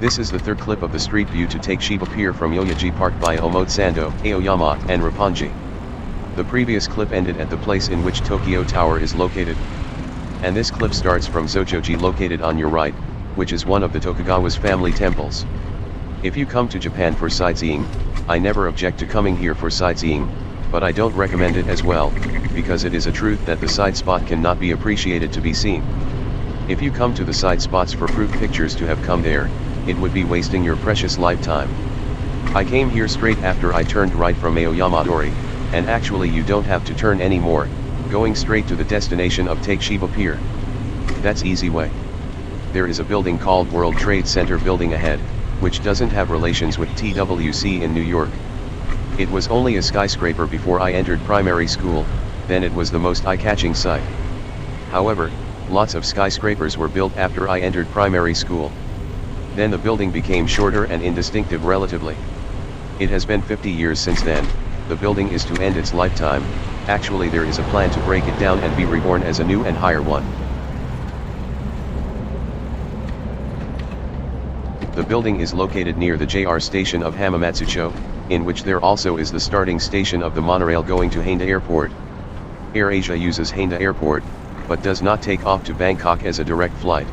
This is the third clip of the street view to Takeshiba Pier from Yoyogi Park by Omotesando, Aoyama, and Roppongi. The previous clip ended at the place in which Tokyo Tower is located. And this clip starts from Zojoji, located on your right, which is one of the Tokugawa's family temples. If you come to Japan for sightseeing, I never object to coming here for sightseeing, but I don't recommend it as well, because it is a truth that the side spot cannot be appreciated to be seen. If you come to the side spots for proof pictures to have come there, it would be wasting your precious lifetime. I came here straight after I turned right from Aoyama Dori, and actually you don't have to turn anymore, going straight to the destination of Takeshiba Pier. That's easy way. There is a building called World Trade Center building ahead, which doesn't have relations with TWC in New York. It was only a skyscraper before I entered primary school, then it was the most eye-catching sight. However, lots of skyscrapers were built after I entered primary school. Then the building became shorter and indistinctive relatively. It has been 50 years since then. The building is to end its lifetime. Actually, there is a plan to break it down and be reborn as a new and higher one. The building is located near the JR station of Hamamatsucho, in which there also is the starting station of the monorail going to Haneda Airport. AirAsia uses Haneda Airport, but does not take off to Bangkok as a direct flight.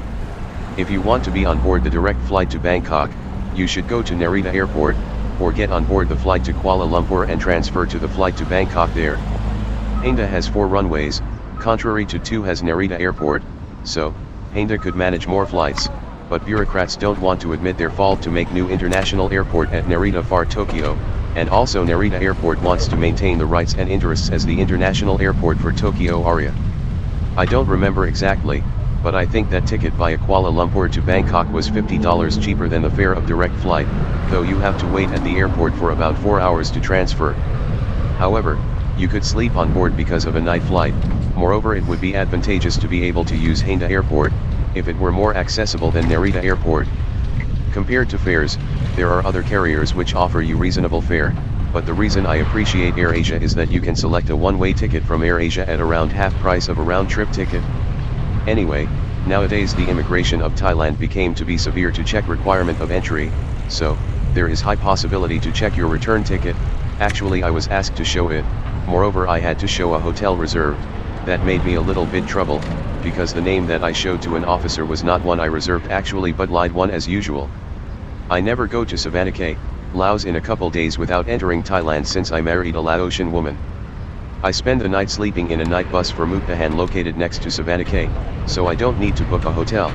If you want to be on board the direct flight to Bangkok, you should go to Narita Airport, or get on board the flight to Kuala Lumpur and transfer to the flight to Bangkok there. Haneda has 4 runways, contrary to 2 has Narita Airport, so, Haneda could manage more flights, but bureaucrats don't want to admit their fault to make new international airport at Narita for Tokyo, and also Narita Airport wants to maintain the rights and interests as the international airport for Tokyo area. I don't remember exactly, but I think that ticket via Kuala Lumpur to Bangkok was $50 cheaper than the fare of direct flight, though you have to wait at the airport for about 4 hours to transfer. However, you could sleep on board because of a night flight. Moreover, it would be advantageous to be able to use Haneda Airport, if it were more accessible than Narita Airport. Compared to fares, there are other carriers which offer you reasonable fare, but the reason I appreciate AirAsia is that you can select a one-way ticket from AirAsia at around half price of a round-trip ticket. Anyway, nowadays the immigration of Thailand became to be severe to check requirement of entry, so, there is high possibility to check your return ticket. Actually, I was asked to show it. Moreover, I had to show a hotel reserved. That made me a little bit trouble, because the name that I showed to an officer was not one I reserved actually, but lied one as usual. I never go to Savannakhet, Laos in a couple days without entering Thailand since I married a Laotian woman. I spend the night sleeping in a night bus for Mukdahan located next to Savannakhet, so I don't need to book a hotel.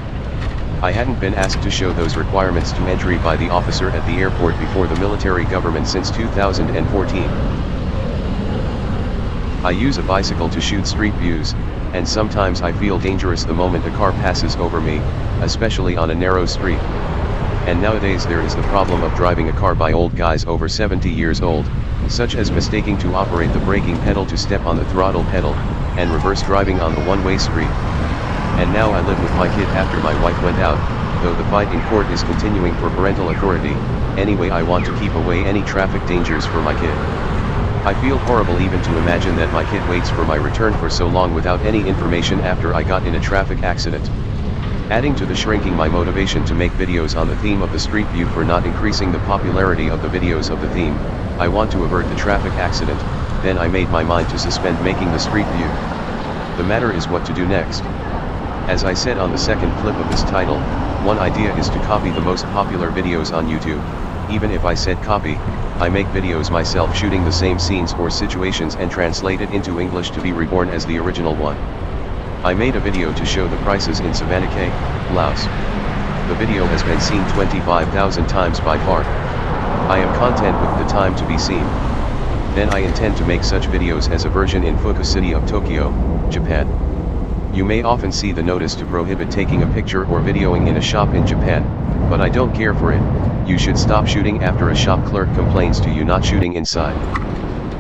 I hadn't been asked to show those requirements to entry by the officer at the airport before the military government since 2014. I use a bicycle to shoot street views, and sometimes I feel dangerous the moment a car passes over me, especially on a narrow street. And nowadays there is the problem of driving a car by old guys over 70 years old, such as mistaking to operate the braking pedal to step on the throttle pedal, and reverse driving on the one-way street. And now I live with my kid after my wife went out, though the fight in court is continuing for parental authority. Anyway, I want to keep away any traffic dangers for my kid. I feel horrible even to imagine that my kid waits for my return for so long without any information after I got in a traffic accident. Adding to the shrinking my motivation to make videos on the theme of the street view for not increasing the popularity of the videos of the theme, I want to avert the traffic accident. Then I made my mind to suspend making the street view. The matter is what to do next. As I said on the second clip of this title, one idea is to copy the most popular videos on YouTube. Even if I said copy, I make videos myself shooting the same scenes or situations and translate it into English to be reborn as the original one. I made a video to show the prices in Savannakhet, Laos. The video has been seen 25,000 times by far. I am content with the time to be seen. Then I intend to make such videos as a version in Fuku City of Tokyo, Japan. You may often see the notice to prohibit taking a picture or videoing in a shop in Japan, but I don't care for it. You should stop shooting after a shop clerk complains to you not shooting inside.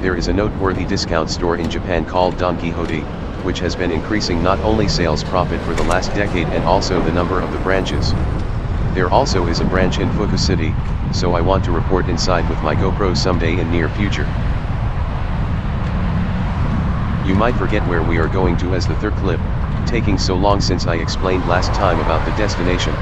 There is a noteworthy discount store in Japan called Don Quixote, which has been increasing not only sales profit for the last decade and also the number of the branches. There also is a branch in Fuku City, so I want to report inside with my GoPro someday in near future. You might forget where we are going to as the third clip, taking so long since I explained last time about the destination.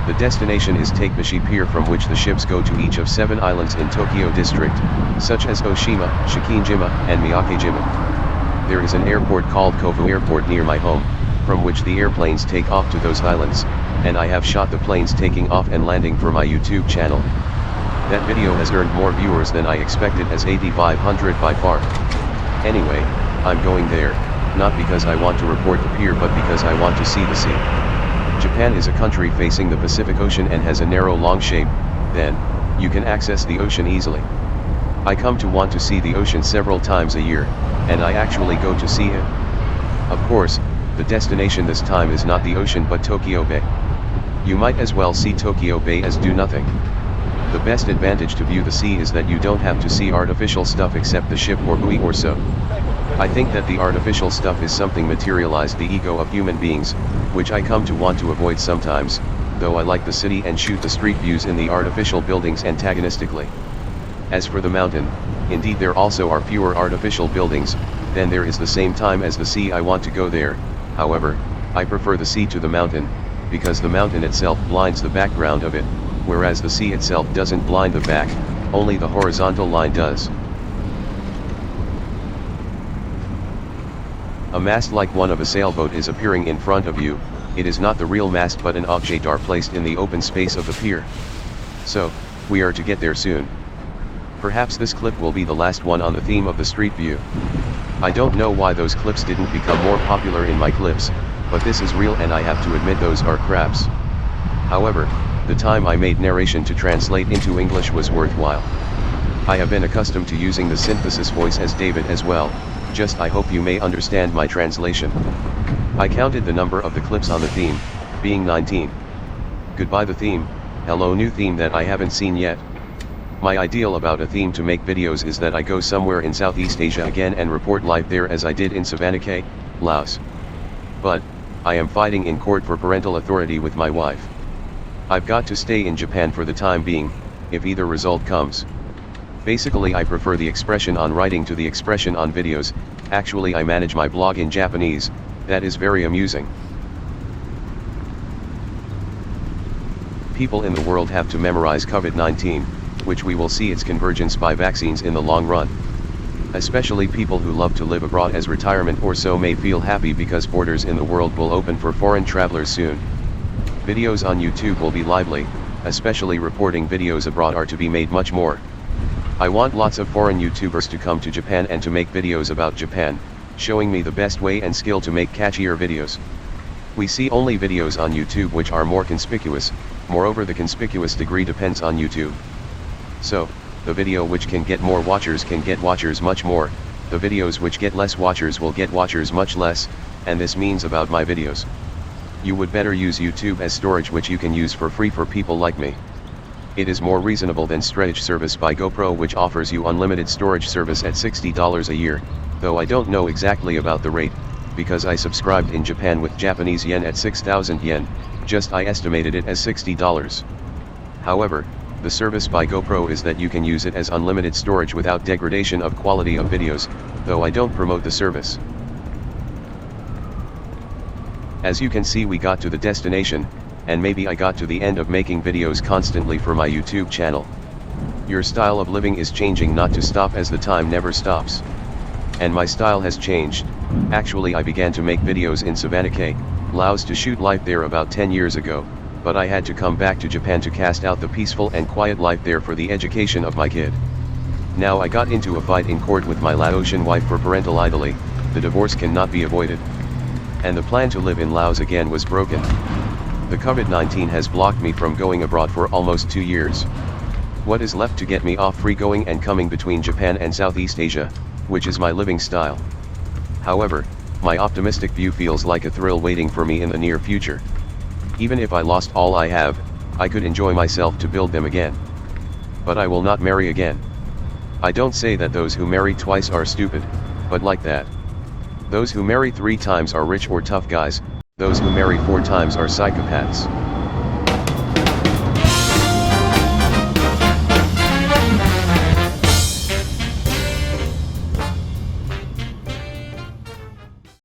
The destination is Takeshiba Pier, from which the ships go to each of 7 islands in Tokyo district, such as Oshima, Shikinjima, and Miyakejima. There is an airport called Kofu Airport near my home, from which the airplanes take off to those islands, and I have shot the planes taking off and landing for my YouTube channel. That video has earned more viewers than I expected, as 8,500 by far. Anyway, I'm going there, not because I want to report the pier but because I want to see the sea. Japan is a country facing the Pacific Ocean and has a narrow long shape, then, you can access the ocean easily. I come to want to see the ocean several times a year, and I actually go to see it. Of course, the destination this time is not the ocean but Tokyo Bay. You might as well see Tokyo Bay as do nothing. The best advantage to view the sea is that you don't have to see artificial stuff except the ship or buoy or so. I think that the artificial stuff is something materialized the ego of human beings, which I come to want to avoid sometimes, though I like the city and shoot the street views in the artificial buildings antagonistically. As for the mountain, indeed there also are fewer artificial buildings, then there is the same time as the sea. I want to go there, however, I prefer the sea to the mountain, because the mountain itself blinds the background of it, whereas the sea itself doesn't blind the back, only the horizontal line does. A mast like one of a sailboat is appearing in front of you. It is not the real mast but an object are placed in the open space of the pier. So, we are to get there soon. Perhaps this clip will be the last one on the theme of the street view. I don't know why those clips didn't become more popular in my clips, but this is real and I have to admit those are craps. However, the time I made narration to translate into English was worthwhile. I have been accustomed to using the synthesis voice as David as well, just I hope you may understand my translation. I counted the number of the clips on the theme, being 19. Goodbye the theme, hello new theme that I haven't seen yet. My ideal about a theme to make videos is that I go somewhere in Southeast Asia again and report live there as I did in Savannakhe, Laos. But, I am fighting in court for parental authority with my wife. I've got to stay in Japan for the time being, if either result comes. Basically I prefer the expression on writing to the expression on videos. Actually I manage my blog in Japanese, that is very amusing. People in the world have to memorize COVID-19, which we will see its convergence by vaccines in the long run. Especially people who love to live abroad as retirement or so may feel happy because borders in the world will open for foreign travelers soon. Videos on YouTube will be lively, especially reporting videos abroad are to be made much more. I want lots of foreign YouTubers to come to Japan and to make videos about Japan, showing me the best way and skill to make catchier videos. We see only videos on YouTube which are more conspicuous, moreover the conspicuous degree depends on YouTube. So, the video which can get more watchers can get watchers much more, the videos which get less watchers will get watchers much less, and this means about my videos. You would better use YouTube as storage which you can use for free for people like me. It is more reasonable than storage service by GoPro which offers you unlimited storage service at $60 a year, though I don't know exactly about the rate, because I subscribed in Japan with Japanese yen at 6,000 yen, just I estimated it as $60. However, the service by GoPro is that you can use it as unlimited storage without degradation of quality of videos, though I don't promote the service. As you can see we got to the destination, and maybe I got to the end of making videos constantly for my YouTube channel. Your style of living is changing not to stop as the time never stops. And my style has changed. Actually I began to make videos in Savannakhe, Laos to shoot life there about 10 years ago, but I had to come back to Japan to cast out the peaceful and quiet life there for the education of my kid. Now I got into a fight in court with my Laotian wife for parental idly, the divorce cannot be avoided. And the plan to live in Laos again was broken. The COVID-19 has blocked me from going abroad for almost 2 years. What is left to get me off free going and coming between Japan and Southeast Asia, which is my living style. However, my optimistic view feels like a thrill waiting for me in the near future. Even if I lost all I have, I could enjoy myself to build them again. But I will not marry again. I don't say that those who marry twice are stupid, but like that. Those who marry 3 times are rich or tough guys, those who marry 4 times are psychopaths.